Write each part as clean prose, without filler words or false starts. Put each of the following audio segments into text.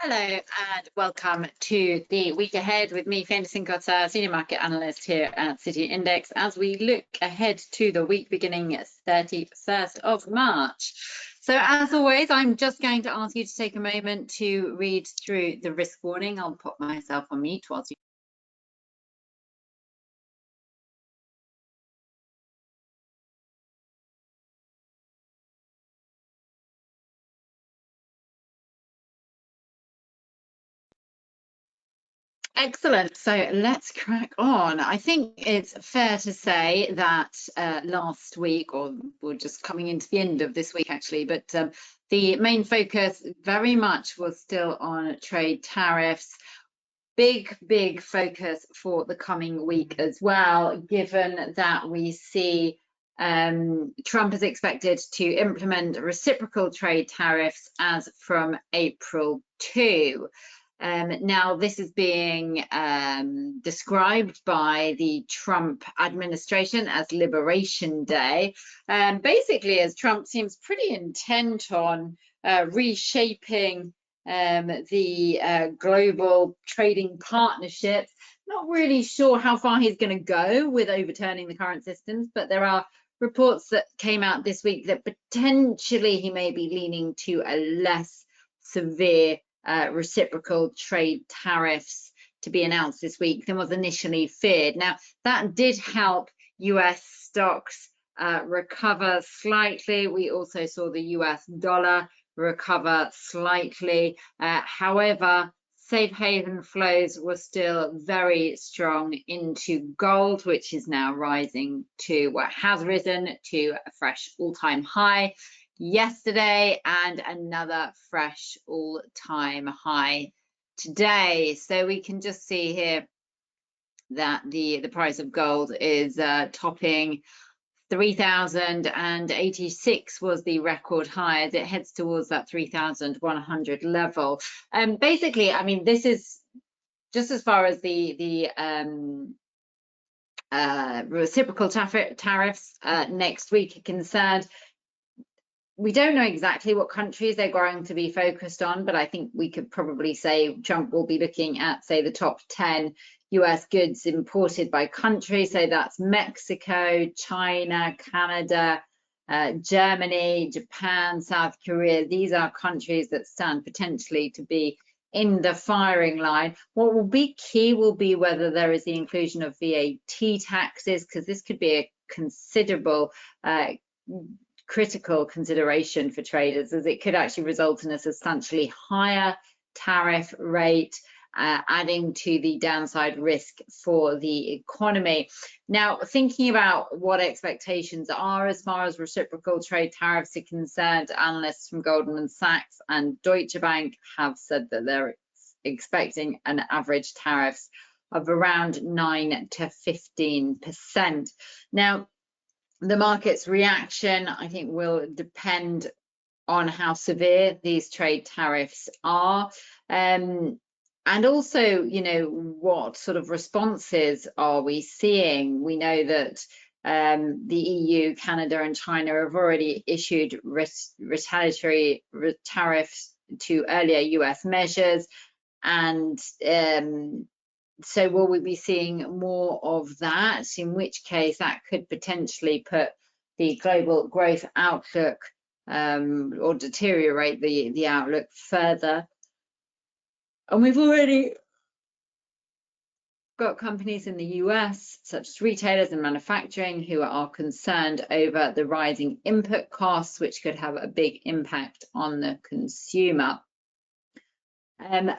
Hello and welcome to the week ahead with me, Fiona Sincotta, Senior Market Analyst here at City Index, as we look ahead to the week beginning 31st of March. So as always, I'm just going to ask you to take a moment to read through the risk warning. I'll put myself on mute whilst you Excellent. So let's crack on. I think it's fair to say that last week, or we're just coming into the end of this week actually, but the main focus very much was still on trade tariffs. Big focus for the coming week as well, given that we see Trump is expected to implement reciprocal trade tariffs as from April 2. Now, this is being described by the Trump administration as Liberation Day, basically as Trump seems pretty intent on reshaping the global trading partnerships. Not really sure how far he's going to go with overturning the current systems, but there are reports that came out this week that potentially he may be leaning to a less severe reciprocal trade tariffs to be announced this week than was initially feared. Now, that did help US stocks recover slightly. We also saw the US dollar recover slightly. However, safe haven flows were still very strong into gold, which is now rising to what has risen to a fresh all-time high yesterday and another fresh all-time high today. So we can just see here that the price of gold is topping 3,086 was the record high as it heads towards that 3,100 level. Basically, I mean, this is just as far as the reciprocal tariffs next week are concerned. We don't know exactly what countries they're going to be focused on, but I think we could probably say Trump will be looking at, say, the top 10 US goods imported by country. So that's Mexico, China, Canada, Germany, Japan, South Korea. These are countries that stand potentially to be in the firing line. What will be key will be whether there is the inclusion of VAT taxes, because this could be a considerable critical consideration for traders, as it could actually result in a substantially higher tariff rate, adding to the downside risk for the economy. Now, thinking about what expectations are as far as reciprocal trade tariffs are concerned, analysts from Goldman Sachs and Deutsche Bank have said that they're expecting an average tariffs of around 9 to 15%. Now, the market's reaction, I think, will depend on how severe these trade tariffs are. And also, you know, what sort of responses are we seeing? We know that the EU, Canada, and China have already issued retaliatory tariffs to earlier US measures. And so will we be seeing more of that, in which case that could potentially put the global growth outlook or deteriorate the outlook further. And we've already got companies in the US, such as retailers and manufacturing, who are concerned over the rising input costs, which could have a big impact on the consumer.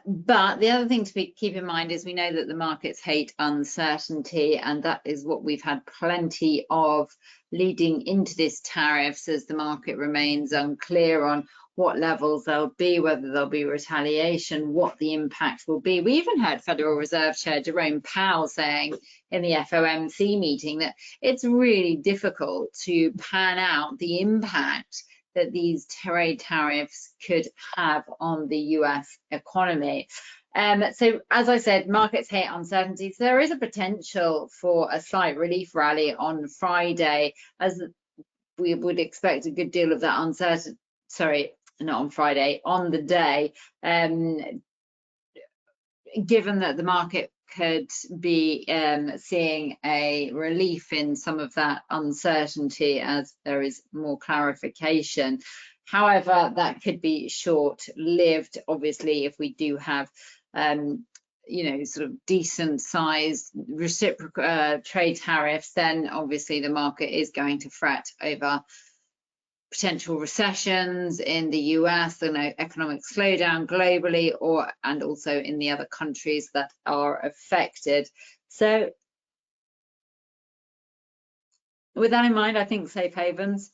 But the other thing to keep in mind is we know that the markets hate uncertainty, and that is what we've had plenty of leading into this tariffs, as the market remains unclear on what levels there'll be, whether there'll be retaliation, what the impact will be. We even heard Federal Reserve Chair Jerome Powell saying in the FOMC meeting that it's really difficult to pan out the impact that these trade tariffs could have on the US economy. So as I said, markets hate uncertainty. So there is a potential for a slight relief rally on Friday, as we would expect a good deal of that uncertainty, sorry, not on Friday, on the day, given that the market could be seeing a relief in some of that uncertainty as there is more clarification. However, that could be short-lived, obviously, if we do have sort of decent sized reciprocal trade tariffs, then obviously the market is going to fret over potential recessions in the US and economic slowdown globally, and also in the other countries that are affected. So with that in mind, I think safe havens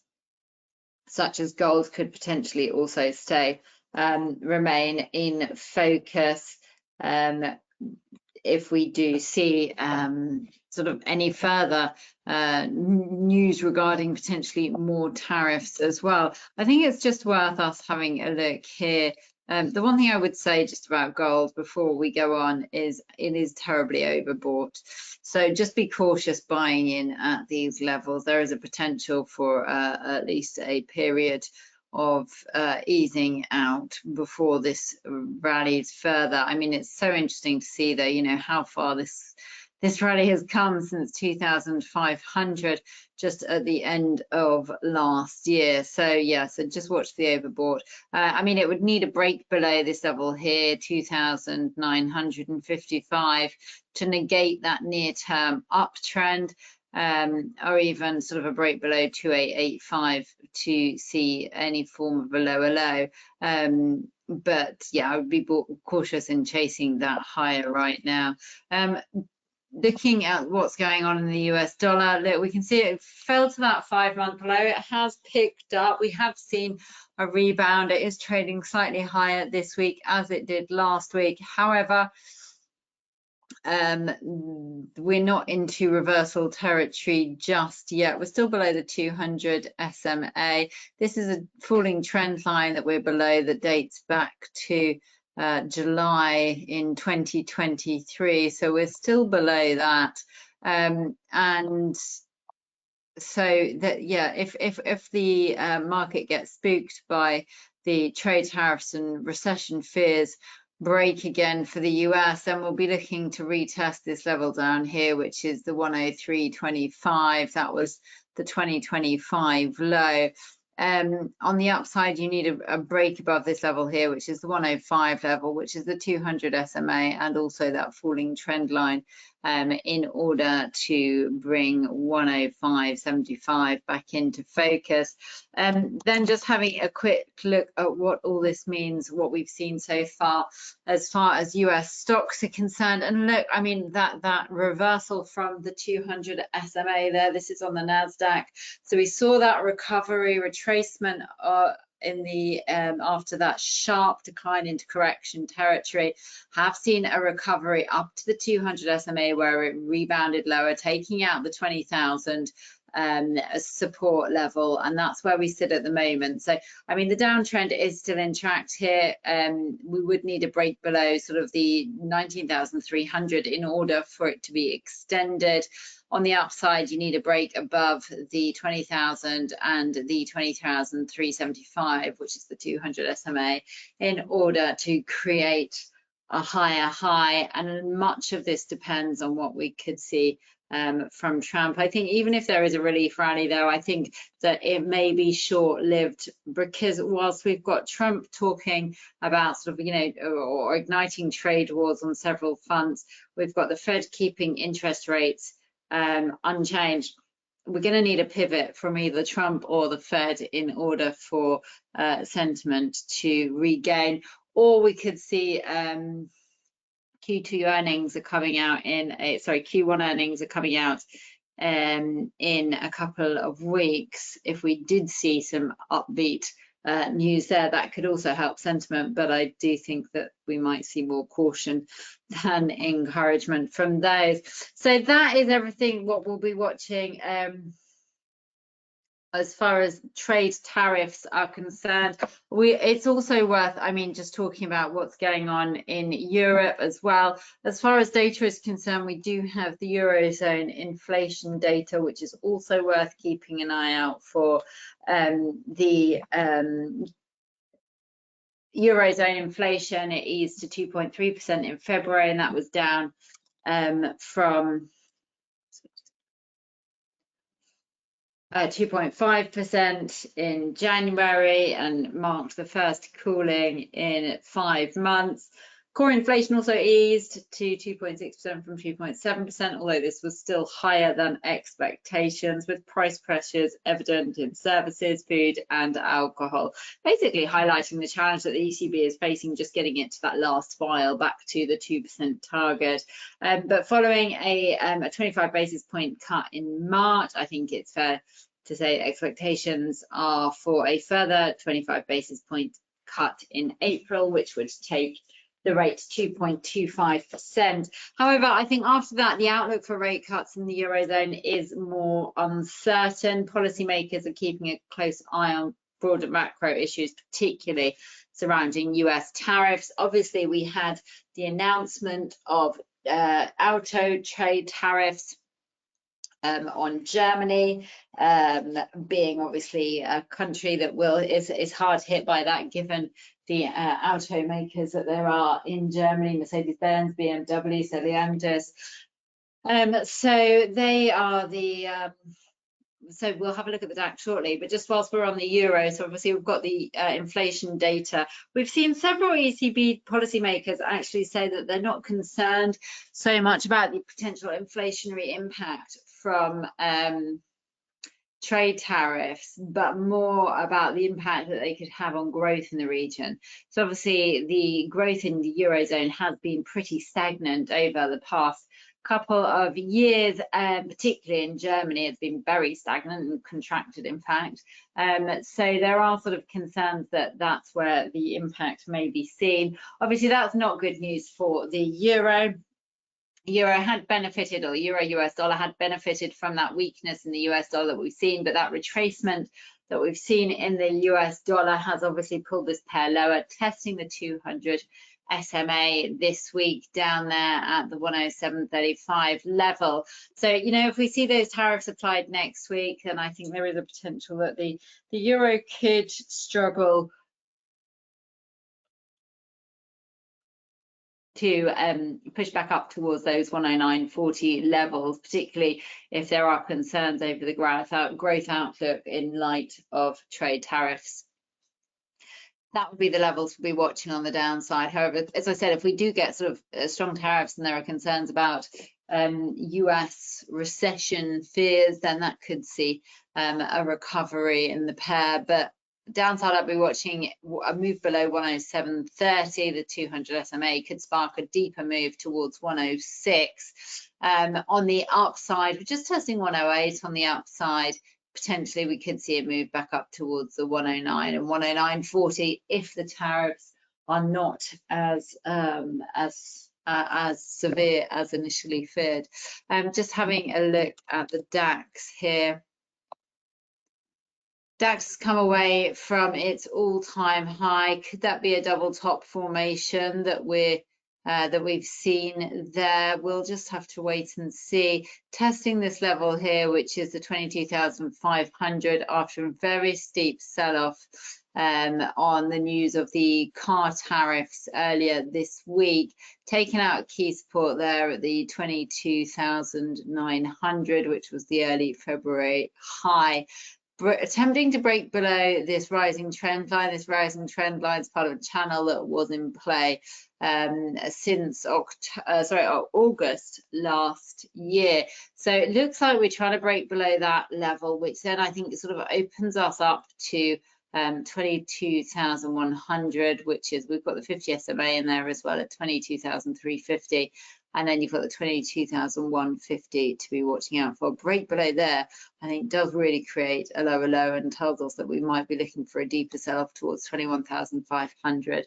such as gold could potentially also remain in focus if we do see sort of any further news regarding potentially more tariffs as well. I think it's just worth us having a look here. The one thing I would say just about gold before we go on is it is terribly overbought. So just be cautious buying in at these levels. There is a potential for at least a period of easing out before this rallies further. I mean, it's so interesting to see though, you know, how far this rally has come since 2,500 just at the end of last year. So yeah, so just watch the overbought. I mean, it would need a break below this level here, 2,955, to negate that near-term uptrend. Or even sort of a break below 2,885 to see any form of a lower low. But yeah, I would be cautious in chasing that higher right now. Looking at what's going on in the US dollar, look, we can see it fell to that 5-month low. It has picked up. We have seen a rebound. It is trading slightly higher this week as it did last week. However, we're not into reversal territory just yet. We're still below the 200 SMA. This is a falling trend line that we're below that dates back to July in 2023. So we're still below that. And so that, yeah, if the market gets spooked by the trade tariffs and recession fears break again for the US, then we'll be looking to retest this level down here, which is the 103.25. That was the 2025 low. On the upside, you need a break above this level here, which is the 105 level, which is the 200 SMA, and also that falling trend line in order to bring 105.75 back into focus. Then just having a quick look at what all this means, what we've seen so far as US stocks are concerned. And look, I mean, that reversal from the 200 SMA there, this is on the NASDAQ. So we saw that recovery, retracement in the after that sharp decline into correction territory, have seen a recovery up to the 200 SMA where it rebounded lower, taking out the 20,000 support level, and that's where we sit at the moment. So I mean, the downtrend is still intact here. We would need a break below sort of the 19,300 in order for it to be extended. On the upside, you need a break above the 20,000 and the 20,375, which is the 200 SMA, in order to create a higher high. And much of this depends on what we could see from Trump. I think even if there is a relief rally, though, I think that it may be short-lived, because whilst we've got Trump talking about sort of, you know, or igniting trade wars on several fronts, we've got the Fed keeping interest rates unchanged. We're going to need a pivot from either Trump or the Fed in order for sentiment to regain, or we could see Q2 earnings are coming out Q1 earnings are coming out in a couple of weeks. If we did see some upbeat news there, that could also help sentiment, but I do think that we might see more caution than encouragement from those. So that is everything what we'll be watching as far as trade tariffs are concerned. It's also worth, I mean, just talking about what's going on in Europe as well. As far as data is concerned, we do have the Eurozone inflation data, which is also worth keeping an eye out for. The Eurozone inflation, it eased to 2.3% in February, and that was down from 2.5% in January and marked the first cooling in 5 months. Core inflation also eased to 2.6% from 2.7%, although this was still higher than expectations, with price pressures evident in services, food and alcohol, basically highlighting the challenge that the ECB is facing just getting it to that last mile back to the 2% target. But following a 25 basis point cut in March, I think it's fair to say expectations are for a further 25 basis point cut in April, which would take the rate to 2.25%. However, I think after that, the outlook for rate cuts in the Eurozone is more uncertain. Policymakers are keeping a close eye on broader macro issues, particularly surrounding US tariffs. Obviously, we had the announcement of auto trade tariffs on Germany, being obviously a country that is hard hit by that, given the automakers that there are in Germany, Mercedes-Benz, BMW, Stellantis. So they are the so we'll have a look at the DAX shortly, but just whilst we're on the euro, so obviously we've got the inflation data. We've seen several ECB policymakers actually say that they're not concerned so much about the potential inflationary impact from trade tariffs, but more about the impact that they could have on growth in the region. So obviously the growth in the Eurozone has been pretty stagnant over the past couple of years, particularly in Germany. It's been very stagnant and contracted, in fact. So there are sort of concerns that that's where the impact may be seen. Obviously, that's not good news for the euro. Euro had benefited, or euro US dollar had benefited from that weakness in the US dollar that we've seen, but that retracement that we've seen in the US dollar has obviously pulled this pair lower, testing the 200 SMA this week down there at the 107.35 level. So, you know, if we see those tariffs applied next week, then I think there is a potential that the euro could struggle to push back up towards those 109.40 levels, particularly if there are concerns over the growth outlook in light of trade tariffs. That would be the levels we'll be watching on the downside. However, as I said, if we do get sort of strong tariffs and there are concerns about US recession fears, then that could see a recovery in the pair. But downside, I'll be watching a move below 107.30. The 200 SMA could spark a deeper move towards 106. On the upside, we're just testing 108 on the upside. Potentially we could see it move back up towards the 109 and 109.40 if the tariffs are not as severe as initially feared. Just having a look at the DAX here. DAX has come away from its all-time high. Could that be a double top formation that we've seen there? We'll just have to wait and see. Testing this level here, which is the 22,500 after a very steep sell-off on the news of the car tariffs earlier this week, taking out key support there at the 22,900, which was the early February high. Attempting to break below this rising trend line. This rising trend line is part of a channel that was in play since August last year. So it looks like we're trying to break below that level, which then I think sort of opens us up to 22,100, which is, we've got the 50 SMA in there as well at 22,350. And then you've got the 22,150 to be watching out for. Break below there, I think, does really create a lower low and tells us that we might be looking for a deeper sell-off towards 21,500.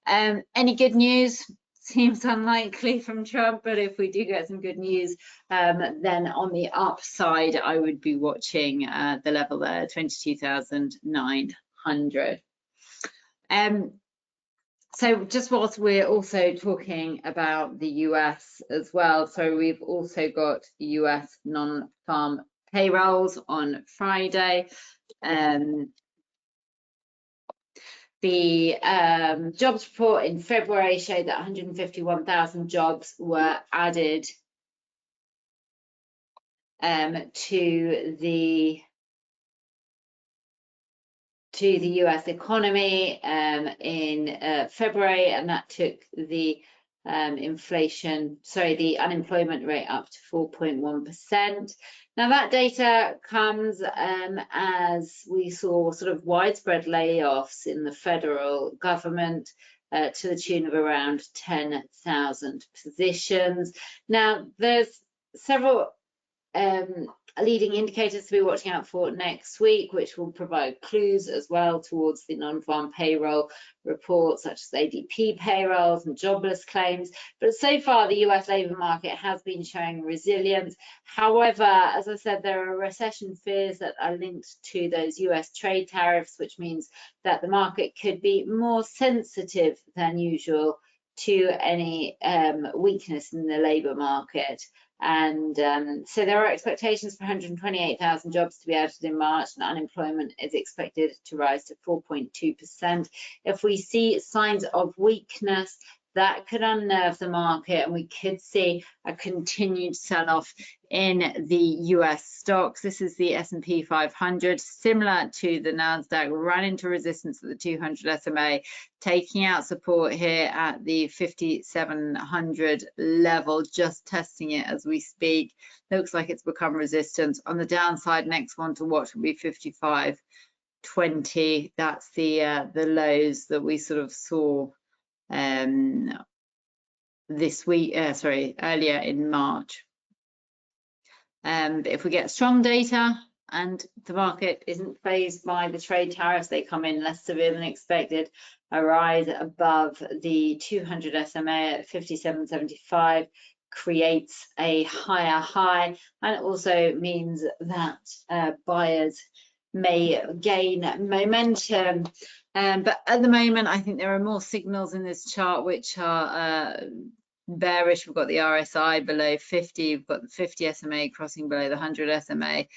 Any good news? Seems unlikely from Trump, but if we do get some good news, then on the upside, I would be watching the level there, 22,900. So just whilst we're also talking about the US as well, so we've also got US non-farm payrolls on Friday. The jobs report in February showed that 151,000 jobs were added to the US economy in February, and that took the the unemployment rate up to 4.1%. Now that data comes as we saw sort of widespread layoffs in the federal government to the tune of around 10,000 positions. Now there's several leading indicators to be watching out for next week, which will provide clues as well towards the non-farm payroll reports, such as ADP payrolls and jobless claims. But so far, the US labour market has been showing resilience. However, as I said, there are recession fears that are linked to those US trade tariffs, which means that the market could be more sensitive than usual to any weakness in the labour market. And so there are expectations for 128,000 jobs to be added in March, and unemployment is expected to rise to 4.2%. If we see signs of weakness, that could unnerve the market, and we could see a continued sell-off in the US stocks. This is the S&P 500, similar to the Nasdaq, ran into resistance at the 200 SMA, taking out support here at the 5,700 level, just testing it as we speak. Looks like it's become resistance. On the downside, next one to watch will be 55.20. That's the lows that we sort of saw this week, earlier in March. If we get strong data and the market isn't fazed by the trade tariffs, they come in less severe than expected, a rise above the 200 SMA at 57.75 creates a higher high, and it also means that buyers may gain momentum. But at the moment, I think there are more signals in this chart which are bearish. We've got the RSI below 50, we've got the 50 SMA crossing below the 100 SMA.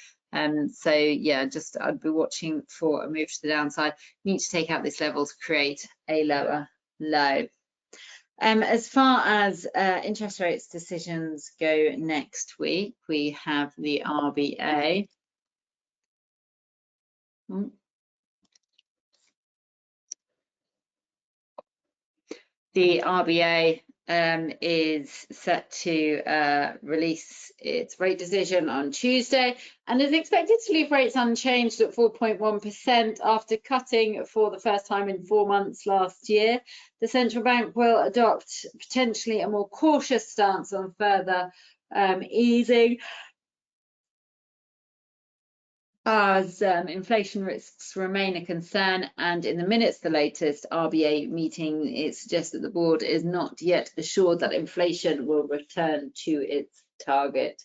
So yeah, just I'd be watching for a move to the downside. Need to take out this level to create a lower low. As far as interest rates decisions go next week, we have the RBA. The RBA is set to release its rate decision on Tuesday and is expected to leave rates unchanged at 4.1% after cutting for the first time in 4 months last year. The central bank will adopt potentially a more cautious stance on further easing, as inflation risks remain a concern, and in the minutes the latest RBA meeting, it suggests that the board is not yet assured that inflation will return to its target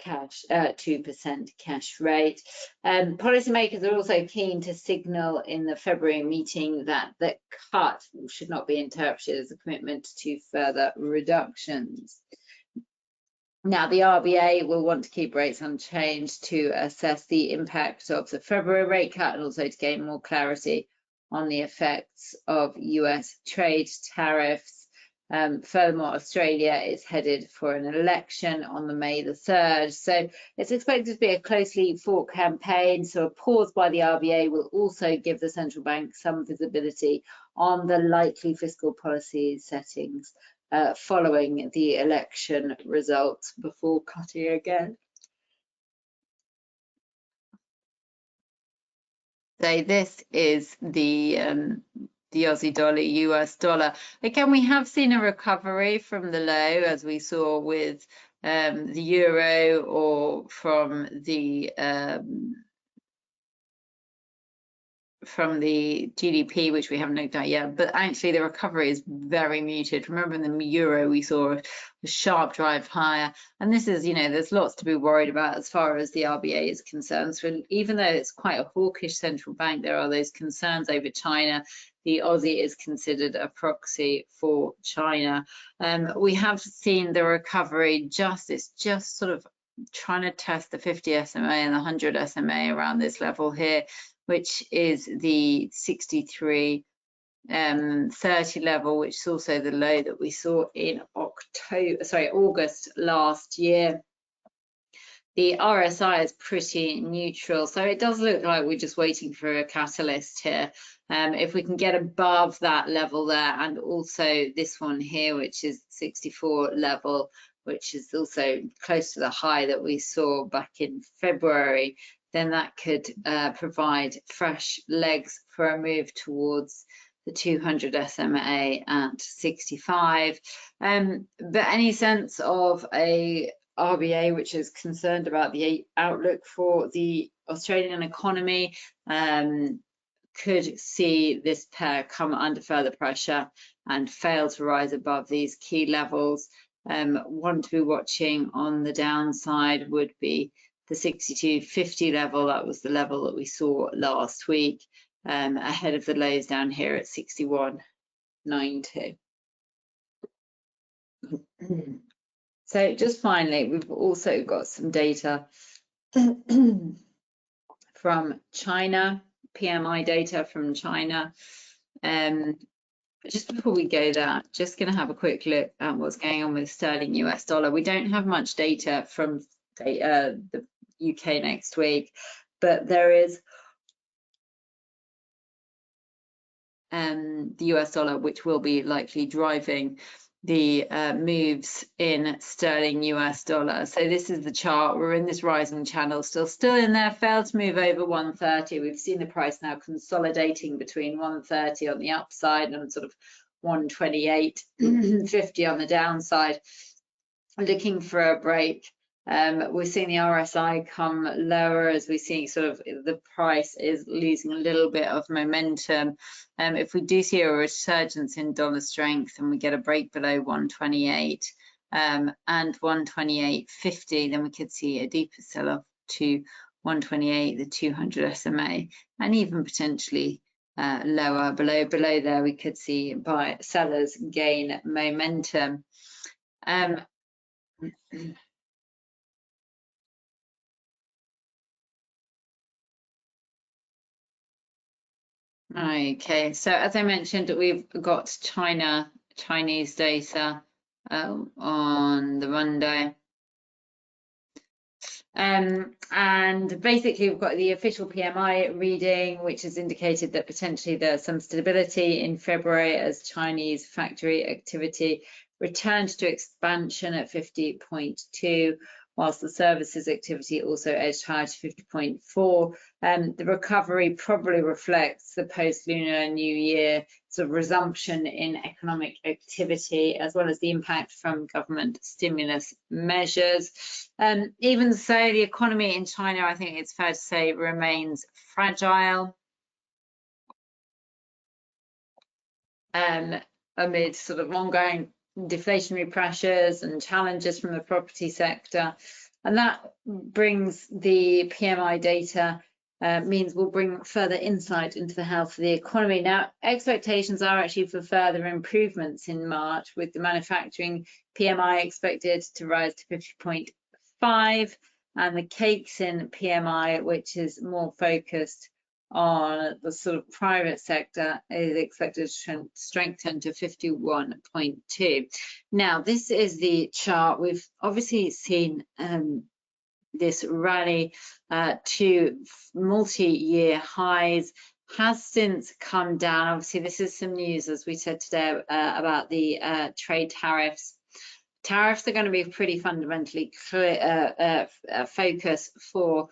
2% cash rate. Policymakers are also keen to signal in the February meeting that the cut should not be interpreted as a commitment to further reductions. Now, the RBA will want to keep rates unchanged to assess the impact of the February rate cut and also to gain more clarity on the effects of US trade tariffs. Furthermore, Australia is headed for an election on the May the 3rd. So it's expected to be a closely fought campaign. So a pause by the RBA will also give the central bank some visibility on the likely fiscal policy settings following the election results before cutting again. So this is the Aussie dollar, US dollar. Again, we have seen a recovery from the low, as we saw with the euro, or from the GDP, which we haven't looked at yet, but actually the recovery is very muted. Remember, in the euro we saw a sharp drive higher, and this is, there's lots to be worried about as far as the RBA is concerned. So even though it's quite a hawkish central bank, there are those concerns over China. The Aussie is considered a proxy for China. We have seen the recovery it's just sort of trying to test the 50 SMA and the 100 SMA around this level here. which is the 63.30 level, which is also the low that we saw in August last year. The RSI is pretty neutral, so it does look like we're just waiting for a catalyst here. If we can get above that level there, and also this one here, which is 64 level, which is also close to the high that we saw back in February, then that could provide fresh legs for a move towards the 200 SMA at 65. But any sense of a RBA which is concerned about the outlook for the Australian economy could see this pair come under further pressure and fail to rise above these key levels. One to be watching on the downside would be the 62.50 level. That was the level that we saw last week, ahead of the lows down here at 61.90. So just finally, we've also got some data from China, PMI data from China. Just before we go there, just going to have a quick look at what's going on with sterling US dollar. We don't have much data from the UK next week, but there is the US dollar, which will be likely driving the moves in sterling US dollar. So this is the chart. We're in this rising channel, still in there, failed to move over 130. We've seen the price now consolidating between 130 on the upside and sort of 128.50 on the downside, looking for a break. We're seeing the RSI come lower as we're seeing sort of the price is losing a little bit of momentum. If we do see a resurgence in dollar strength and we get a break below 128 and 128.50, then we could see a deeper sell-off to 128, the 200 SMA, and even potentially lower below there we could see sellers gain momentum. Okay, so as I mentioned, we've got Chinese data on the Monday. And basically we've got the official PMI reading, which has indicated that potentially there's some stability in February as Chinese factory activity returned to expansion at 50.2, whilst the services activity also edged higher to 50.4. The recovery probably reflects the post-Lunar New Year sort of resumption in economic activity, as well as the impact from government stimulus measures. Even so, the economy in China, I think it's fair to say, remains fragile amid sort of ongoing deflationary pressures and challenges from the property sector. And that brings the PMI data, means we'll bring further insight into the health of the economy. Now, expectations are actually for further improvements in March, with the manufacturing PMI expected to rise to 50.5, and the Caixin PMI, which is more focused on the sort of private sector, is expected to strengthen to 51.2. Now, this is the chart. We've obviously seen this rally to multi-year highs, has since come down. Obviously, this is some news, as we said today, about the trade tariffs. Tariffs are going to be a pretty fundamentally clear focus for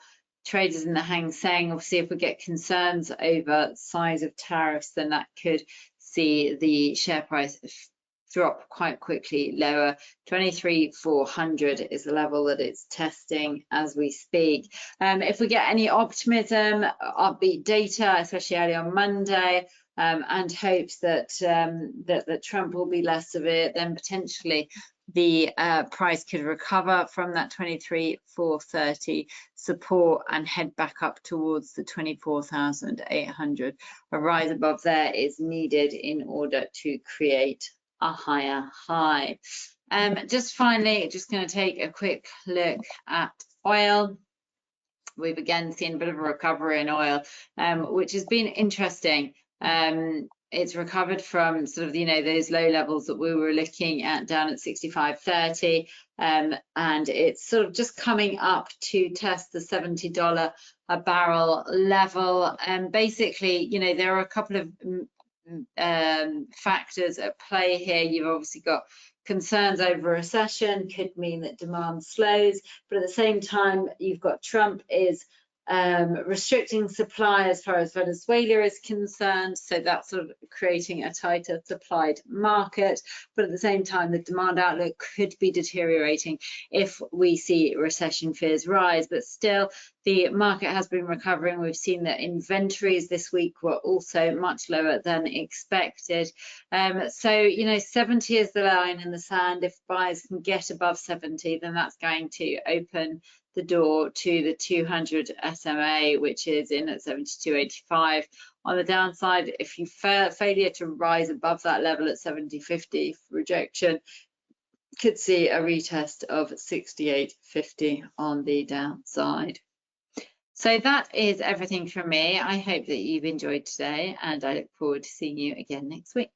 traders in the Hang Seng. Obviously, if we get concerns over size of tariffs, then that could see the share price drop quite quickly lower. 23,400 is the level that it's testing as we speak. If we get any optimism, upbeat data, especially early on Monday, and hopes that that Trump will be less severe, then potentially the price could recover from that 23,430 support and head back up towards the 24,800. A rise above there is needed in order to create a higher high. Just finally, just going to take a quick look at oil. we've again seen a bit of a recovery in oil, which has been interesting. It's recovered from sort of, those low levels that we were looking at down at 65.30, and it's sort of just coming up to test the $70 a barrel level. And basically, there are a couple of factors at play here. You've obviously got concerns over recession, could mean that demand slows, but at the same time, you've got Trump is restricting supply as far as Venezuela is concerned, so that's sort of creating a tighter supplied market. But at the same time, the demand outlook could be deteriorating if we see recession fears rise. But still, the market has been recovering. We've seen that inventories this week were also much lower than expected. So 70 is the line in the sand. If buyers can get above 70, then that's going to open the door to the 200 SMA, which is in at 72.85. On the downside, if you failure to rise above that level at 70.50, rejection could see a retest of 68.50 on the downside. So that is everything from me. I hope that you've enjoyed today, and I look forward to seeing you again next week.